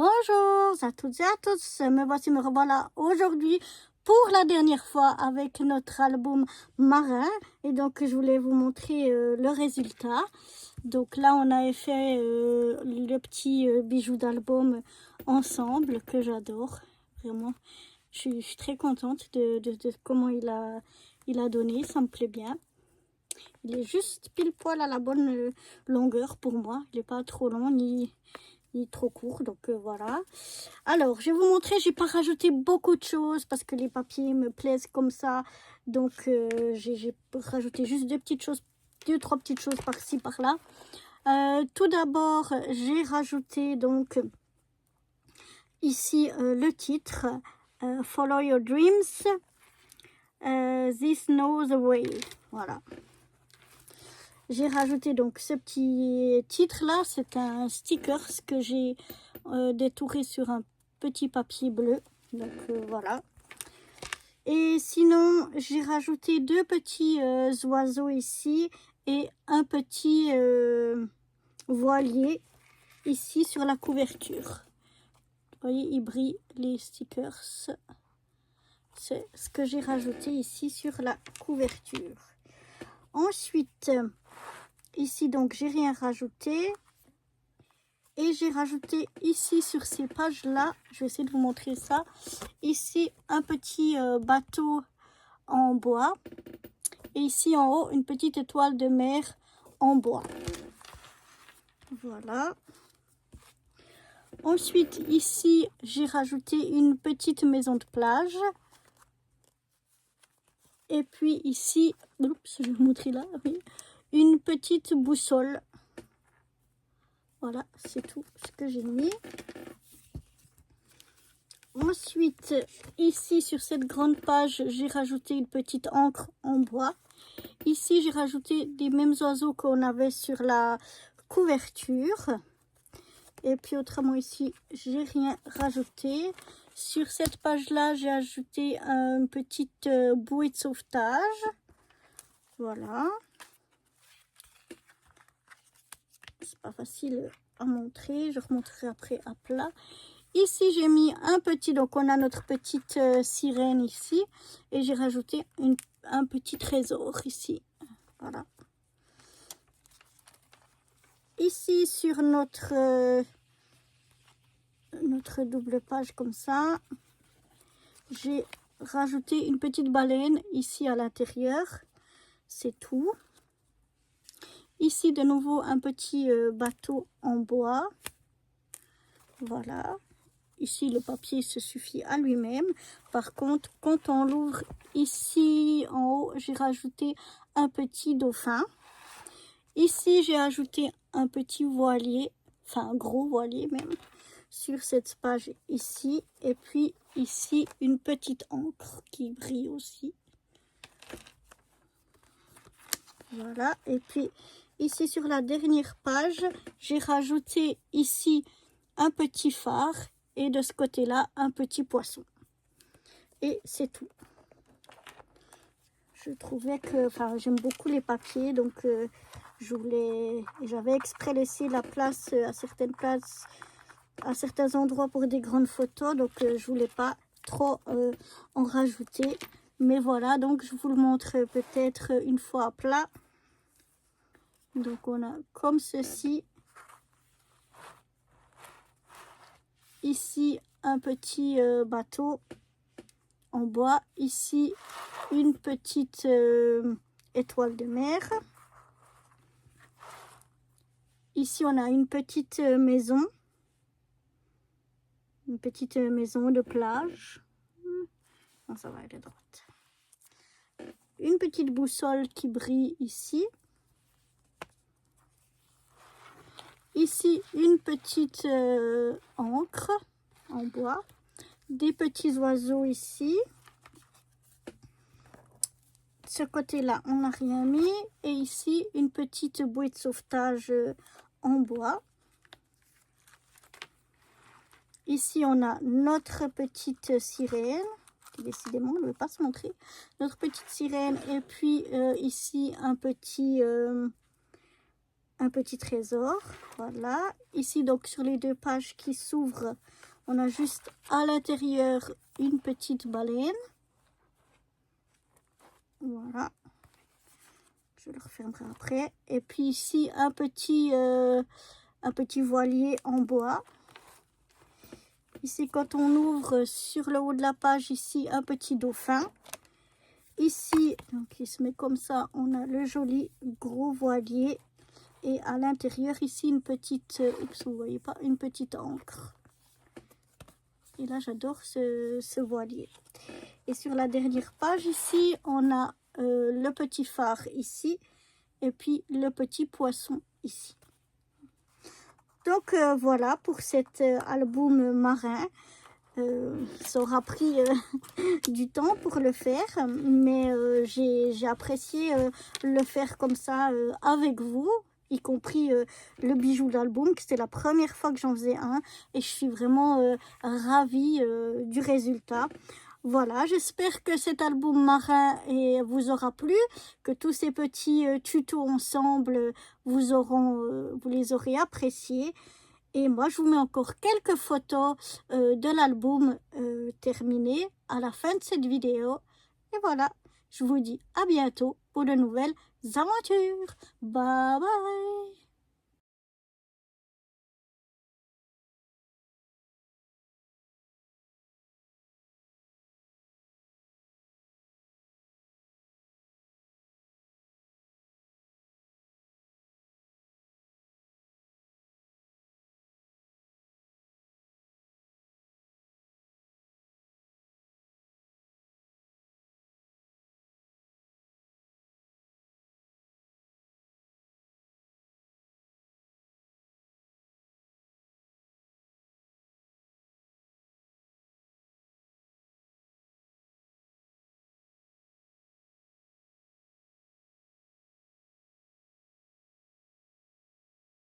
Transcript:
Bonjour à toutes et à tous, me voici, me revoilà aujourd'hui pour la dernière fois avec notre album Marin. Et donc je voulais vous montrer le résultat. Donc là on avait fait le petit bijou d'album ensemble que j'adore, vraiment. Je suis très contente de comment il a donné, ça me plaît bien. Il est juste pile poil à la bonne longueur pour moi, il n'est pas trop long ni trop court, donc voilà. Alors je vais vous montrer, j'ai pas rajouté beaucoup de choses parce que les papiers me plaisent comme ça, donc j'ai rajouté juste deux trois petites choses par-ci par-là. Tout d'abord j'ai rajouté donc ici le titre Follow Your Dreams, This Knows the Way, voilà. J'ai rajouté donc ce petit titre là, c'est un sticker que j'ai détouré sur un petit papier bleu, donc voilà. Et sinon j'ai rajouté deux petits oiseaux ici et un petit voilier ici sur la couverture. Vous voyez, il brille les stickers, c'est ce que j'ai rajouté ici sur la couverture. Ensuite ici donc j'ai rien rajouté et j'ai rajouté ici sur ces pages là, je vais essayer de vous montrer ça, ici un petit bateau en bois et ici en haut une petite étoile de mer en bois, voilà. Ensuite ici j'ai rajouté une petite maison de plage et puis ici, oups, je vais vous montrer là, oui, une petite boussole. Voilà, c'est tout ce que j'ai mis. Ensuite, ici sur cette grande page, j'ai rajouté une petite encre en bois. Ici, j'ai rajouté des mêmes oiseaux qu'on avait sur la couverture. Et puis autrement ici, j'ai rien rajouté. Sur cette page-là, j'ai ajouté une petite bouée de sauvetage. Voilà. C'est pas facile à montrer, je remontrerai après à plat. Ici j'ai mis un petit, donc on a notre petite sirène ici et j'ai rajouté un petit trésor ici, voilà. Ici sur notre double page comme ça, j'ai rajouté une petite baleine ici à l'intérieur, c'est tout. Ici de nouveau un petit bateau en bois, voilà. Ici le papier se suffit à lui-même. Par contre quand on l'ouvre ici en haut, j'ai rajouté un petit dauphin. Ici j'ai ajouté un petit voilier, enfin un gros voilier même, sur cette page ici. Et puis ici une petite encre qui brille aussi, voilà. Et puis ici sur la dernière page, j'ai rajouté ici un petit phare et de ce côté là un petit poisson, et c'est tout. Je trouvais que, enfin j'aime beaucoup les papiers, donc j'avais exprès laissé la place à certaines places, à certains endroits pour des grandes photos, donc je voulais pas trop en rajouter. Mais voilà, donc je vous le montre peut-être une fois à plat. Donc on a comme ceci. Ici un petit bateau en bois, ici une petite étoile de mer, ici on a une petite maison de plage. Non, ça va, elle est droite. Une petite boussole qui brille ici. Ici une petite encre en bois, des petits oiseaux ici. Ce côté là on n'a rien mis, et ici une petite bouée de sauvetage en bois. Ici on a notre petite sirène, décidément elle ne veut pas se montrer, notre petite sirène. Et puis ici un petit un petit trésor. Voilà. Ici, donc, sur les 2 pages qui s'ouvrent, on a juste à l'intérieur une petite baleine. Voilà. Je le refermerai après. Et puis ici, un petit voilier en bois. Ici, quand on ouvre sur le haut de la page, ici, un petit dauphin. Ici, donc il se met comme ça, on a le joli gros voilier. Et à l'intérieur, ici, une petite, vous voyez pas, une petite encre. Et là, j'adore ce voilier. Et sur la dernière page, ici, on a le petit phare ici. Et puis, le petit poisson ici. Donc, voilà pour cet album marin. Ça aura pris du temps pour le faire, mais j'ai apprécié le faire comme ça avec vous, y compris le bijou d'album, que c'était la première fois que j'en faisais un, et je suis vraiment ravie du résultat. Voilà, j'espère que cet album marin vous aura plu, que tous ces petits tutos ensemble vous les aurez appréciés. Et moi, je vous mets encore quelques photos de l'album terminé à la fin de cette vidéo. Et voilà, je vous dis à bientôt pour de nouvelles aventures. Bye bye!